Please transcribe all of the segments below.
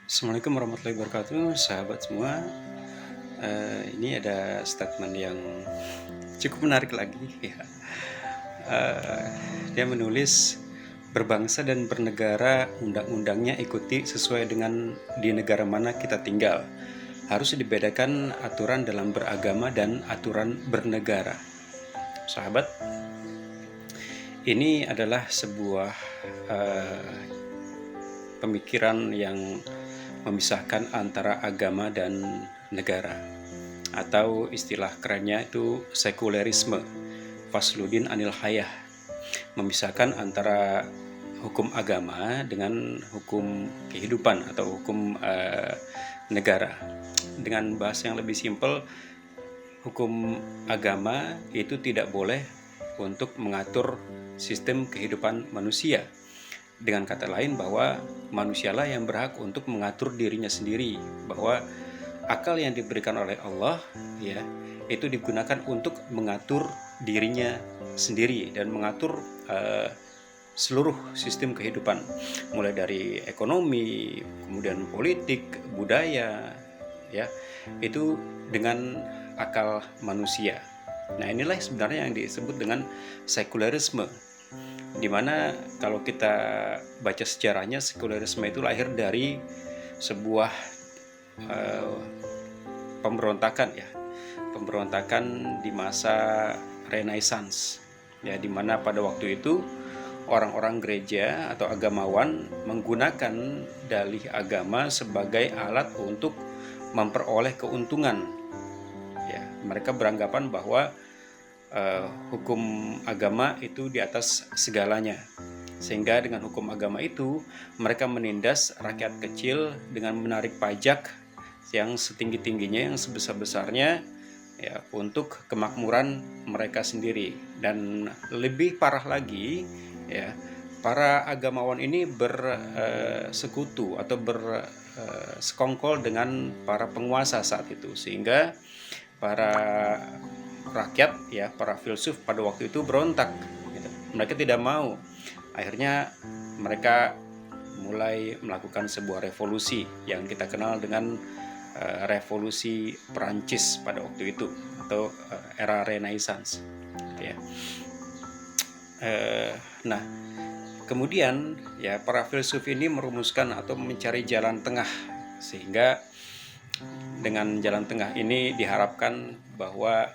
Assalamualaikum warahmatullahi wabarakatuh, sahabat semua. Ini ada statement yang cukup menarik lagi ya. Eh, Dia menulis berbangsa dan bernegara, undang-undangnya ikuti sesuai dengan di negara mana kita tinggal. Harus dibedakan aturan dalam beragama dan aturan bernegara. Sahabat, ini adalah sebuah pemikiran yang memisahkan antara agama dan negara, atau istilah kerennya itu sekulerisme, Fasluddin Anil Hayah, memisahkan antara hukum agama dengan hukum kehidupan atau hukum negara. Dengan bahasa yang lebih simpel, hukum agama itu tidak boleh untuk mengatur sistem kehidupan manusia. Dengan kata lain, bahwa manusialah yang berhak untuk mengatur dirinya sendiri, bahwa akal yang diberikan oleh Allah ya itu digunakan untuk mengatur dirinya sendiri dan mengatur seluruh sistem kehidupan, mulai dari ekonomi, kemudian politik, budaya, ya itu dengan akal manusia. Nah, inilah sebenarnya yang disebut dengan sekularisme, dimana kalau kita baca sejarahnya, sekularisme itu lahir dari sebuah pemberontakan ya, pemberontakan di masa Renaissance ya, dimana pada waktu itu orang-orang gereja atau agamawan menggunakan dalih agama sebagai alat untuk memperoleh keuntungan ya. Mereka beranggapan bahwa hukum agama itu di atas segalanya, sehingga dengan hukum agama itu mereka menindas rakyat kecil dengan menarik pajak yang setinggi-tingginya, yang sebesar-besarnya ya, untuk kemakmuran mereka sendiri. Dan lebih parah lagi ya, para agamawan ini bersekutu atau bersekongkol dengan para penguasa saat itu, sehingga para rakyat ya, para filsuf pada waktu itu berontak gitu. Mereka tidak mau. Akhirnya mereka mulai melakukan sebuah revolusi yang kita kenal dengan revolusi Perancis pada waktu itu, atau era Renaissance ya. Nah, kemudian ya para filsuf ini merumuskan atau mencari jalan tengah, sehingga dengan jalan tengah ini diharapkan bahwa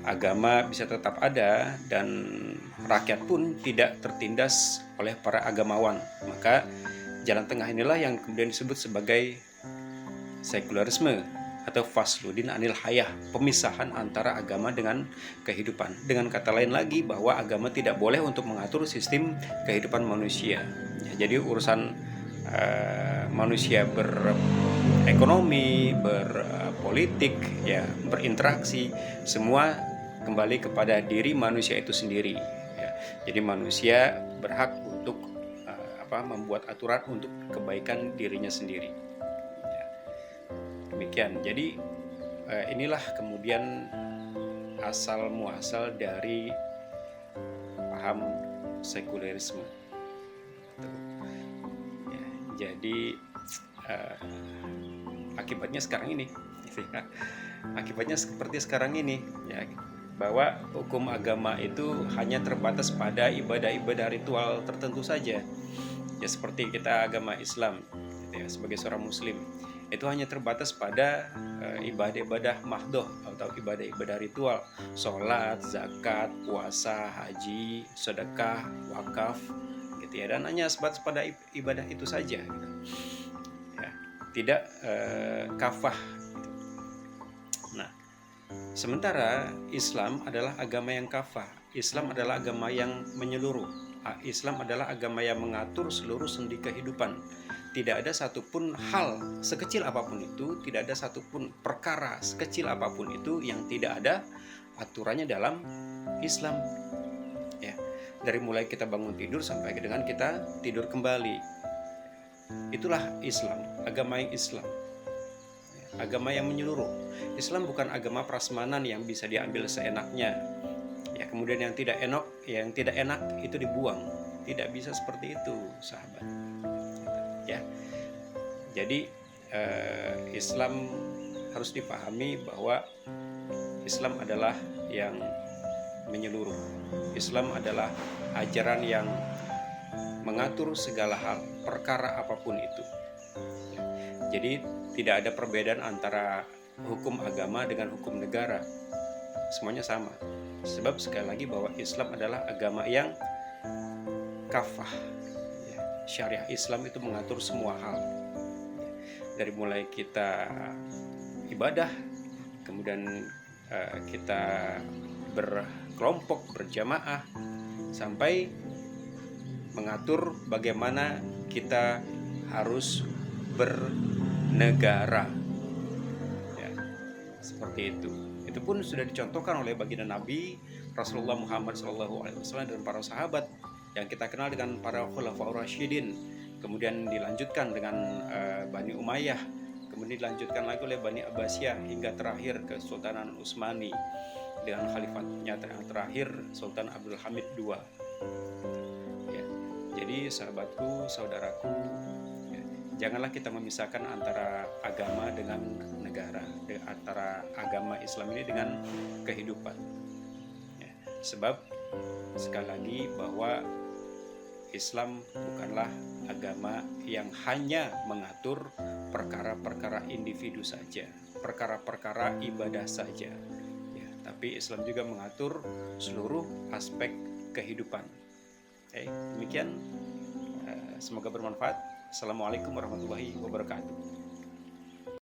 agama bisa tetap ada dan rakyat pun tidak tertindas oleh para agamawan. Maka jalan tengah inilah yang kemudian disebut sebagai sekularisme atau Fasluddin Anil Hayah, pemisahan antara agama dengan kehidupan. Dengan kata lain lagi, bahwa agama tidak boleh untuk mengatur sistem kehidupan manusia ya, jadi urusan manusia berekonomi, berpolitik ya, berinteraksi, semua kembali kepada diri manusia itu sendiri ya. Jadi manusia berhak untuk membuat aturan untuk kebaikan dirinya sendiri. Demikian. Jadi inilah kemudian asal muasal dari paham sekulerisme. Ya, jadi akibatnya sekarang ini, akibatnya seperti sekarang ini, ya, bahwa hukum agama itu hanya terbatas pada ibadah-ibadah ritual tertentu saja. Ya, seperti kita agama Islam, ya, sebagai seorang Muslim, itu hanya terbatas pada ibadah-ibadah mahdoh atau ibadah-ibadah ritual, sholat, zakat, puasa, haji, sedekah, wakaf, gitu ya, dan hanya sebatas pada ibadah itu saja, gitu. Ya, tidak kafah. Gitu. Nah, sementara Islam adalah agama yang kafah. Islam adalah agama yang menyeluruh. Islam adalah agama yang mengatur seluruh sendi kehidupan. Tidak ada satupun hal sekecil apapun itu, tidak ada satupun perkara sekecil apapun itu yang tidak ada aturannya dalam Islam. Ya, dari mulai kita bangun tidur sampai dengan kita tidur kembali, itulah Islam, agama yang Islam, agama yang menyeluruh. Islam bukan agama prasmanan yang bisa diambil seenaknya. Ya, kemudian yang tidak enak itu dibuang. Tidak bisa seperti itu, sahabat. Ya. Jadi Islam harus dipahami bahwa Islam adalah yang menyeluruh. Islam adalah ajaran yang mengatur segala hal, perkara apapun itu. Jadi tidak ada perbedaan antara hukum agama dengan hukum negara. Semuanya sama. Sebab sekali lagi bahwa Islam adalah agama yang kafah. Syariah Islam itu mengatur semua hal. Dari mulai kita ibadah, kemudian kita berkelompok, berjamaah, sampai mengatur bagaimana kita harus bernegara. Ya, seperti itu. Itu pun sudah dicontohkan oleh baginda Nabi Rasulullah Muhammad SAW dan para sahabat yang kita kenal dengan para khulafaur rasyidin. Kemudian dilanjutkan dengan Bani Umayyah, kemudian dilanjutkan lagi oleh Bani Abbasiyah hingga terakhir ke Sultanan Utsmani dengan khalifatnya yang terakhir Sultan Abdul Hamid II. Ya, jadi sahabatku, saudaraku, ya, janganlah kita memisahkan antara agama dengan negara, antara agama Islam ini dengan kehidupan. Ya, sebab sekali lagi bahwa Islam bukanlah agama yang hanya mengatur perkara-perkara individu saja, perkara-perkara ibadah saja, ya, tapi Islam juga mengatur seluruh aspek kehidupan. Demikian, semoga bermanfaat. Assalamualaikum warahmatullahi wabarakatuh.